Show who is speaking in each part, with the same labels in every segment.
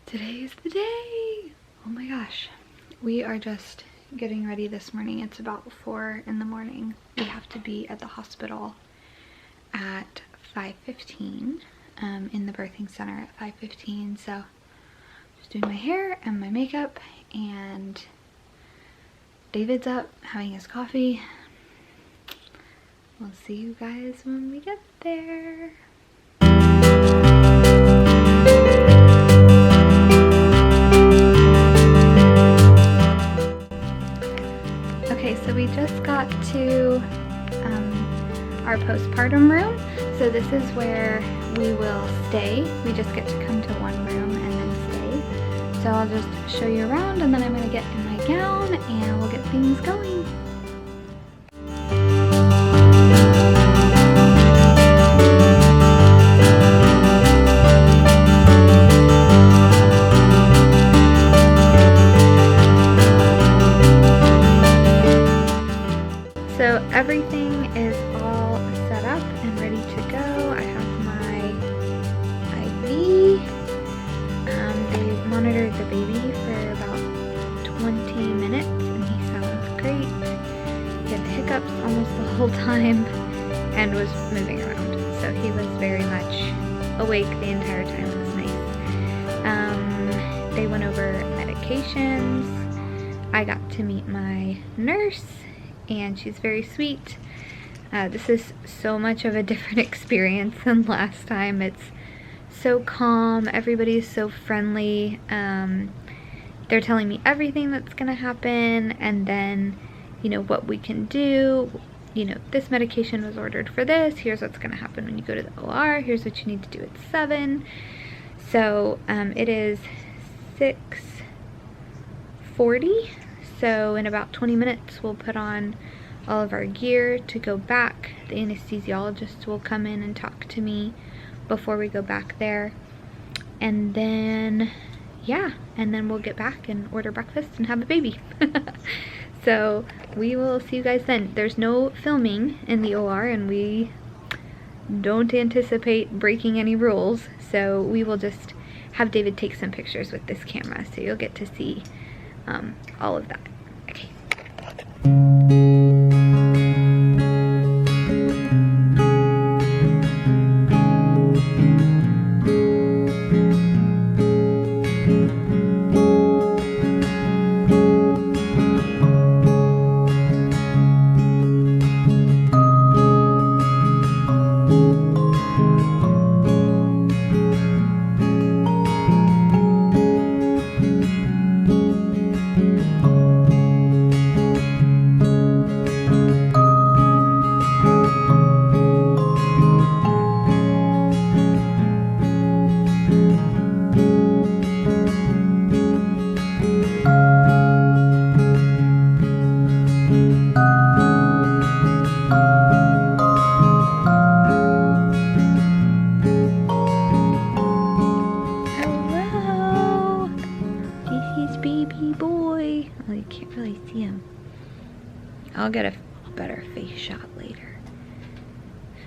Speaker 1: Today's the day. Oh my gosh. We are just getting ready this morning. It's about 4 in the morning. We have to be at the hospital at 5:15, in the birthing center at 5:15. So just doing my hair and my makeup, and David's up having his coffee. We'll see you guys when we get there. Okay, so we just got to our postpartum room. So this is where we will stay. We just get to come to one room and then stay. So I'll just show you around, and then I'm gonna get in my gown and we'll get things going. So everything is all set up and ready to go. I have my IV. They monitored the baby for about 20 minutes and he sounds great. He had hiccups almost the whole time and was moving around. So he was very much awake the entire time. It was nice. They went over medications. I got to meet my nurse, and she's very sweet. This is so much of a different experience than last time. It's so calm, everybody's so friendly. They're telling me everything that's gonna happen, and then, you know, what we can do. You know, this medication was ordered for this, here's what's gonna happen when you go to the OR, here's what you need to do at 7. So it is 6:40. So in about 20 minutes, we'll put on all of our gear to go back. The anesthesiologist will come in and talk to me before we go back there. And then, yeah, and then we'll get back and order breakfast and have a baby. So we will see you guys then. There's no filming in the OR, and we don't anticipate breaking any rules. So we will just have David take some pictures with this camera, so you'll get to see all of that. Okay. I'll get a better face shot later.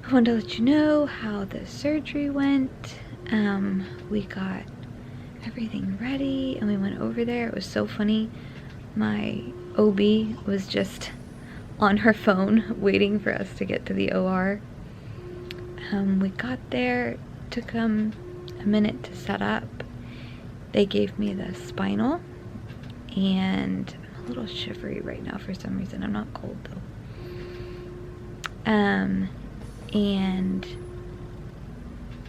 Speaker 1: I wanted to let you know how the surgery went. We got everything ready and we went over there. It was so funny. My OB was just on her phone waiting for us to get to the OR. We got there, it took them a minute to set up. They gave me the spinal, and I'm a little shivery right now for some reason. I'm not cold though. And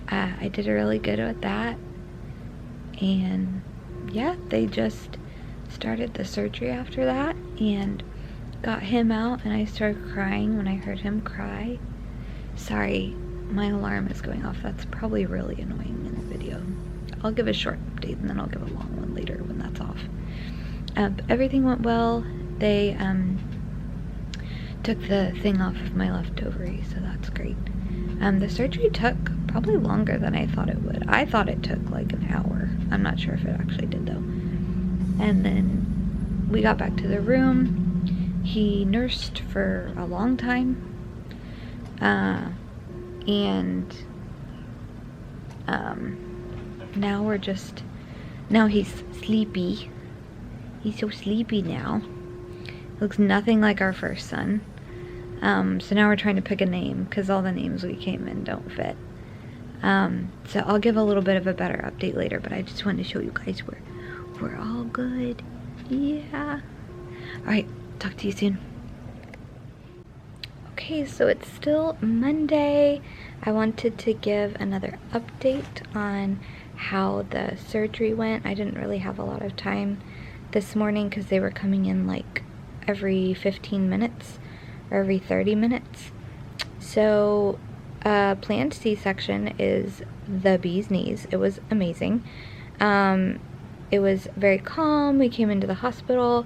Speaker 1: I did really good at that, and yeah, they just started the surgery after that and got him out, and I started crying when I heard him cry. Sorry, my alarm is going off. That's probably really annoying in the video. I'll give a short update and then I'll give a long one later when that's off. But everything went well. They took the thing off of my left ovary, so that's great. The surgery took probably longer than I thought it would. I thought it took like an hour. I'm not sure if it actually did though. And then we got back to the room. He nursed for a long time. And now we're just Now he's sleepy. He's so sleepy now. Looks nothing like our first son. So now we're trying to pick a name because all the names we came in don't fit. So I'll give a little bit of a better update later, but I just wanted to show you guys we're all good. Yeah. Alright, talk to you soon. Okay, so it's still Monday. I wanted to give another update on how the surgery went. I didn't really have a lot of time this morning because they were coming in like every 15 minutes or every 30 minutes. So planned C-section is the bee's knees. It was amazing. It was very calm. We came into the hospital.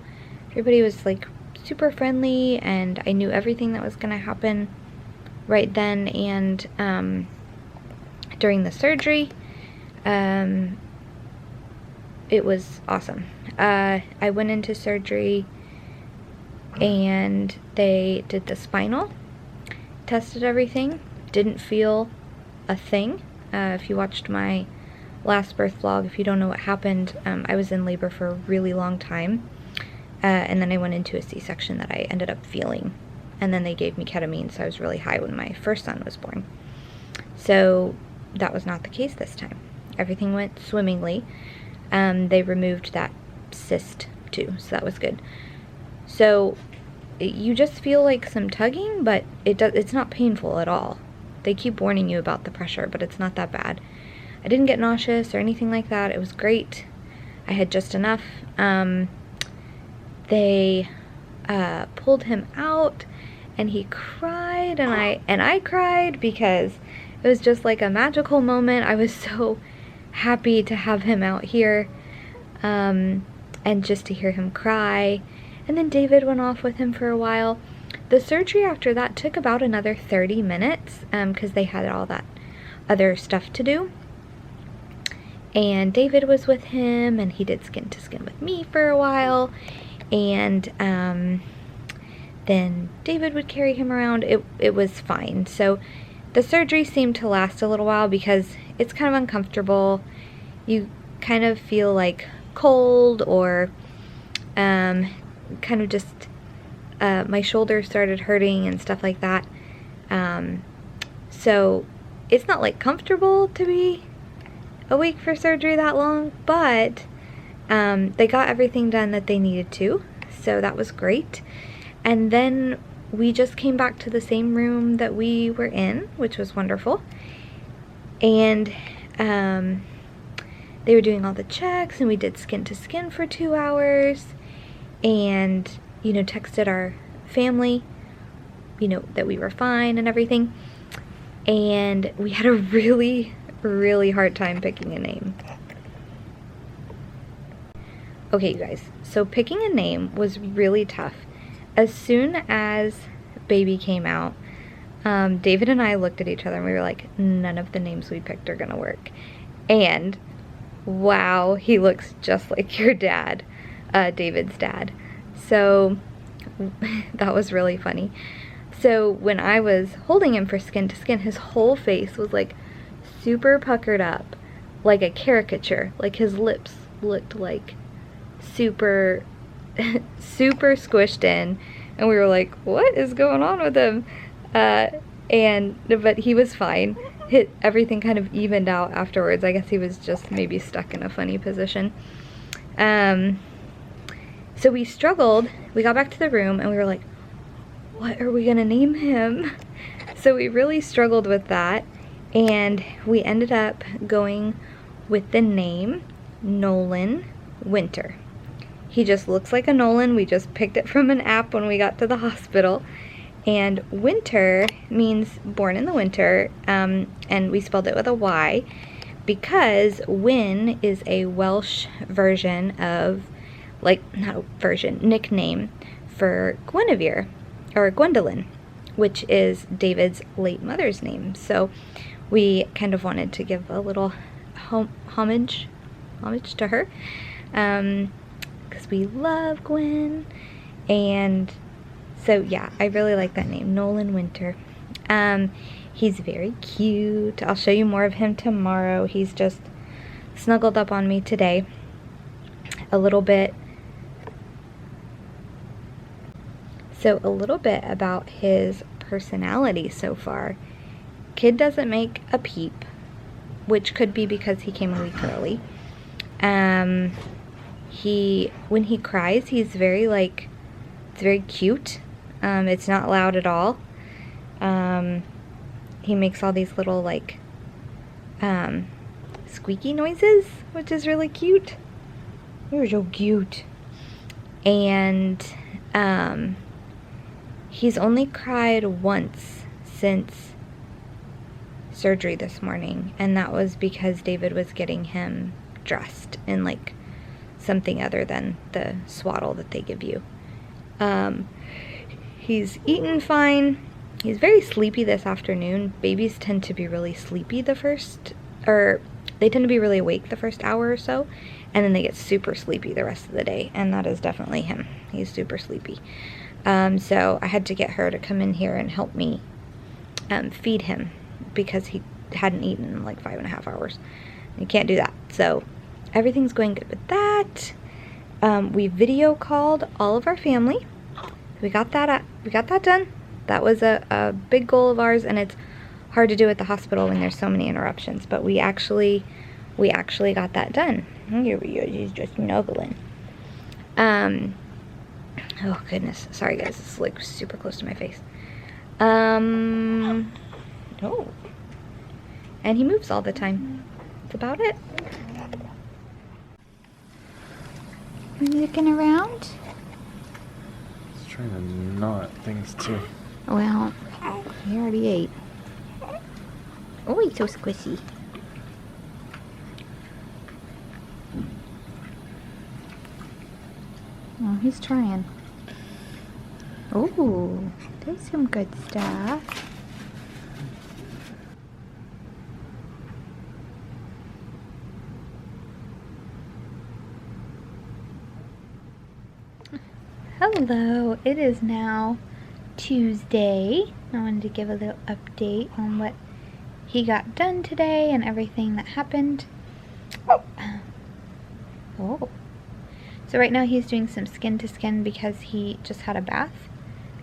Speaker 1: Everybody was like super friendly, and I knew everything that was gonna happen right then and during the surgery. It was awesome. I went into surgery and they did the spinal, tested everything, didn't feel a thing. If you watched my last birth vlog, if you don't know what happened, I was in labor for a really long time. And then I went into a C-section that I ended up feeling. And then they gave me ketamine, so I was really high when my first son was born. So that was not the case this time. Everything went swimmingly. They removed that cyst too, so that was good. So you just feel like some tugging, but it's not painful at all. They keep warning you about the pressure, but it's not that bad. I didn't get nauseous or anything like that. It was great. I had just enough. They pulled him out and he cried, and I cried because it was just like a magical moment. I was so happy to have him out here, and just to hear him cry. And then David went off with him for a while. The surgery after that took about another 30 minutes because they had all that other stuff to do. And David was with him, and he did skin to skin with me for a while. And then David would carry him around. It was fine. So the surgery seemed to last a little while because it's kind of uncomfortable. You kind of feel like cold, or kind of just my shoulder started hurting and stuff like that. So it's not like comfortable to be awake for surgery that long, but they got everything done that they needed to, so that was great. And then we just came back to the same room that we were in, which was wonderful. And they were doing all the checks, and we did skin to skin for 2 hours, and texted our family that we were fine and everything. And we had a really hard time picking a name. Okay, you guys, so picking a name was really tough. As soon as baby came out, David and I looked at each other and we were like, none of the names we picked are gonna work. And wow, he looks just like your dad, David's dad. So that was really funny. So when I was holding him for skin to skin, his whole face was like super puckered up, like a caricature. Like his lips looked like super squished in, and we were like, what is going on with him? But he was fine. Everything kind of evened out afterwards. I guess he was just maybe stuck in a funny position. So we struggled. We got back to the room and we were like, what are we gonna name him? So we really struggled with that, and we ended up going with the name Nolan Winter. He just looks like a Nolan. We just picked it from an app when we got to the hospital. And winter means born in the winter, and we spelled it with a Y because Wyn is a Welsh version of, nickname for Guinevere, or Gwendolyn, which is David's late mother's name. So we kind of wanted to give a little homage to her, because we love Gwen. And so yeah, I really like that name, Nolan Winter. He's very cute. I'll show you more of him tomorrow. He's just snuggled up on me today. a little bit about his personality so far. Kid doesn't make a peep, which could be because he came a week early. When he cries, he's very like, it's very cute. It's not loud at all. He makes all these little like squeaky noises, which is really cute. You're so cute. And he's only cried once since surgery this morning, and that was because David was getting him dressed in like something other than the swaddle that they give you. He's eaten fine. He's very sleepy this afternoon. Babies tend to be really sleepy they tend to be really awake the first hour or so, and then they get super sleepy the rest of the day, and that is definitely him. He's super sleepy. So I had to get her to come in here and help me feed him, because he hadn't eaten in like 5.5 hours. You can't do that. So everything's going good with that. We video called all of our family. We got that done. That was a big goal of ours, and it's hard to do at the hospital when there's so many interruptions, but we actually got that done. Here we go. He's just snuggling. Oh goodness, sorry guys, it's like super close to my face. Oh, and he moves all the time. That's about it. Are you looking around?
Speaker 2: He's trying to knot things too.
Speaker 1: Well, he already ate. Oh, he's so squishy. Oh, he's trying. Oh, there's some good stuff. Hello, it is now Tuesday. I wanted to give a little update on what he got done today and everything that happened. Oh. So right now he's doing some skin to skin because he just had a bath,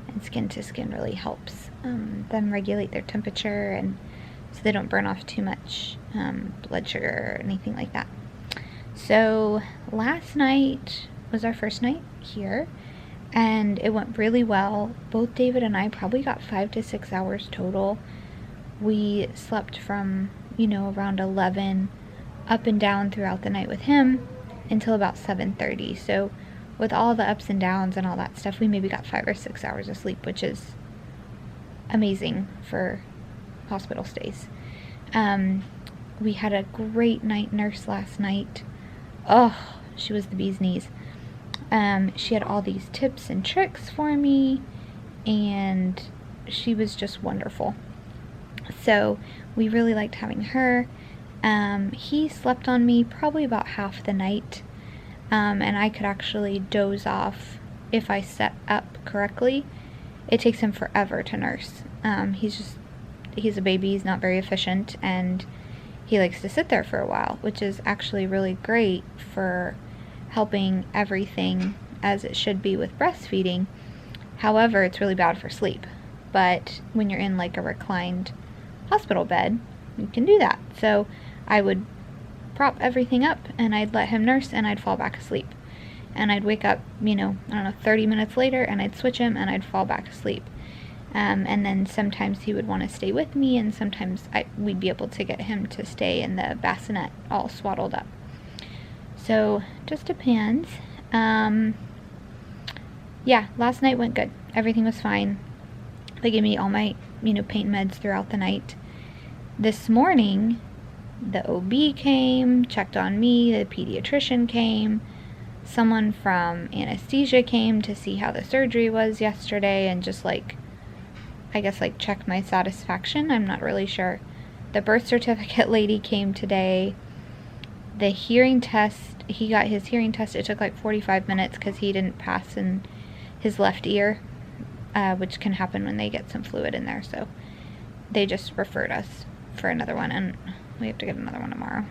Speaker 1: and skin to skin really helps them regulate their temperature, and so they don't burn off too much blood sugar or anything like that. So last night was our first night here, and it went really well. Both David and I probably got 5 to 6 hours total. We slept from, around 11 up and down throughout the night with him until about 7:30. So with all the ups and downs and all that stuff, we maybe got 5 or 6 hours of sleep, which is amazing for hospital stays. We had a great night nurse last night. Oh, she was the bee's knees. She had all these tips and tricks for me, and she was just wonderful. So we really liked having her. He slept on me probably about half the night, and I could actually doze off if I set up correctly. It takes him forever to nurse. He's a baby, he's not very efficient, and he likes to sit there for a while, which is actually really great for helping everything as it should be with breastfeeding. However, it's really bad for sleep. But when you're in like a reclined hospital bed, you can do that. So I would prop everything up and I'd let him nurse and I'd fall back asleep. And I'd wake up, 30 minutes later, and I'd switch him and I'd fall back asleep. And then sometimes he would want to stay with me, and sometimes we'd be able to get him to stay in the bassinet all swaddled up. So just depends. Yeah, last night went good. Everything was fine. They gave me all my, pain meds throughout the night. This morning, the OB came, checked on me, the pediatrician came, someone from anesthesia came to see how the surgery was yesterday, and just check my satisfaction. I'm not really sure. The birth certificate lady came today. The hearing test, he got his hearing test. It took like 45 minutes because he didn't pass in his left ear, which can happen when they get some fluid in there. So they just referred us for another one, and we have to get another one tomorrow.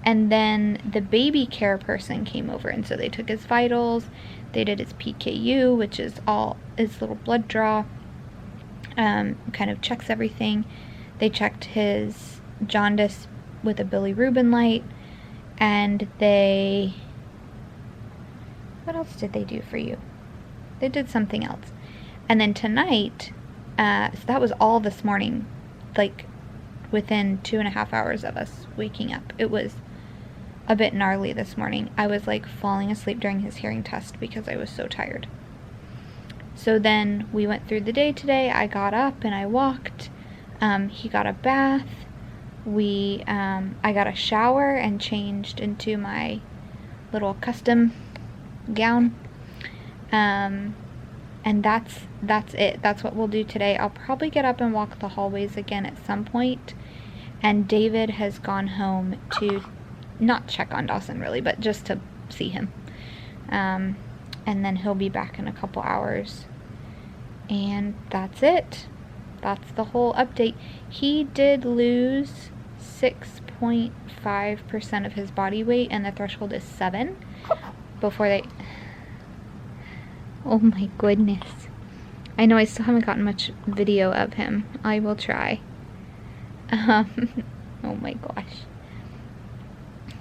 Speaker 1: And then the baby care person came over, and so they took his vitals, they did his PKU, which is all his little blood draw, kind of checks everything. They checked his jaundice with a bilirubin light, and what else did they do for you? They did something else. And then tonight, so that was all this morning, like within 2.5 hours of us waking up. It was a bit gnarly this morning. I was like falling asleep during his hearing test because I was so tired. So then we went through the day today. I got up and I walked. He got a bath. I got a shower and changed into my little custom gown. And that's it. That's what we'll do today. I'll probably get up and walk the hallways again at some point. And David has gone home to not check on Dawson really, but just to see him. And then he'll be back in a couple hours. And that's it. That's the whole update. He did lose 6.5% of his body weight, and the threshold is 7 before they... Oh my goodness. I know I still haven't gotten much video of him. I will try. Oh my gosh.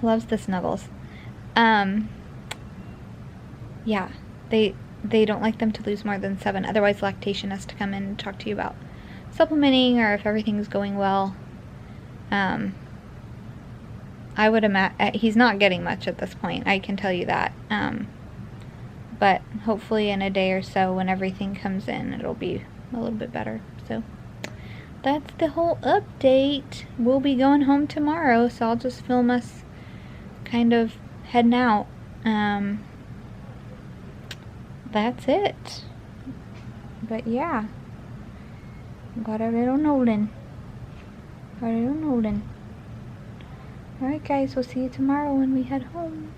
Speaker 1: Loves the snuggles. Yeah, they don't like them to lose more than 7. Otherwise, lactation has to come in and talk to you about supplementing or if everything's going well. I would imagine he's not getting much at this point. I can tell you that. But hopefully in a day or so when everything comes in, it'll be a little bit better. So that's the whole update. We'll be going home tomorrow, so I'll just film us kind of heading out. That's it. But yeah, got a little Nolan. Alright guys, we'll see you tomorrow when we head home.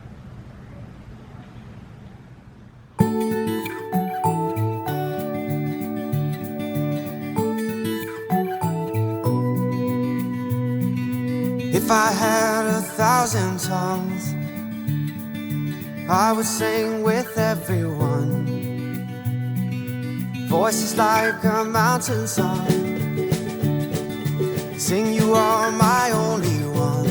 Speaker 3: If I had 1,000 tongues, I would sing with everyone. Voices like a mountain song, sing you are my only one.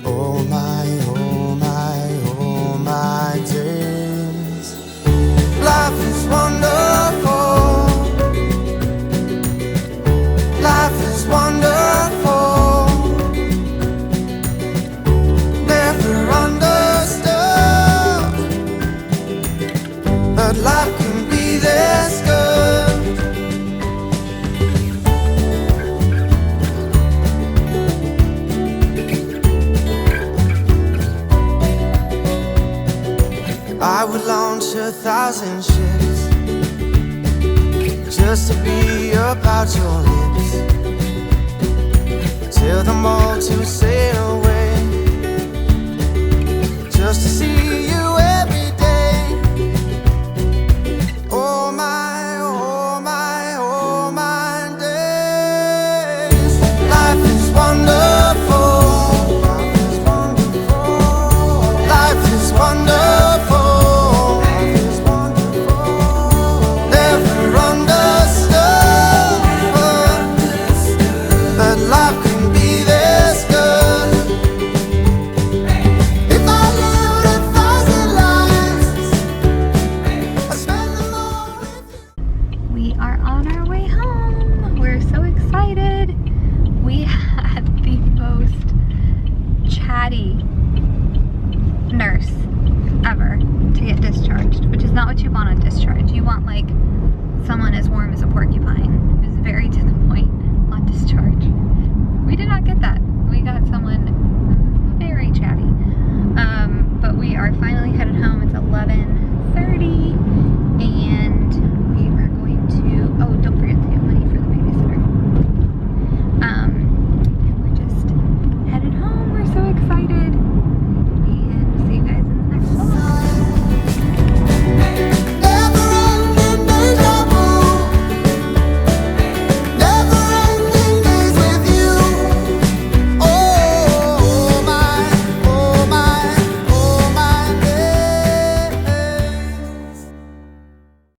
Speaker 3: Oh my, oh my, oh my days. Life is wonderful. Life is wonderful. Never understood, but life can be this good. I would launch 1,000 ships just to be about your lips. Tell them all to say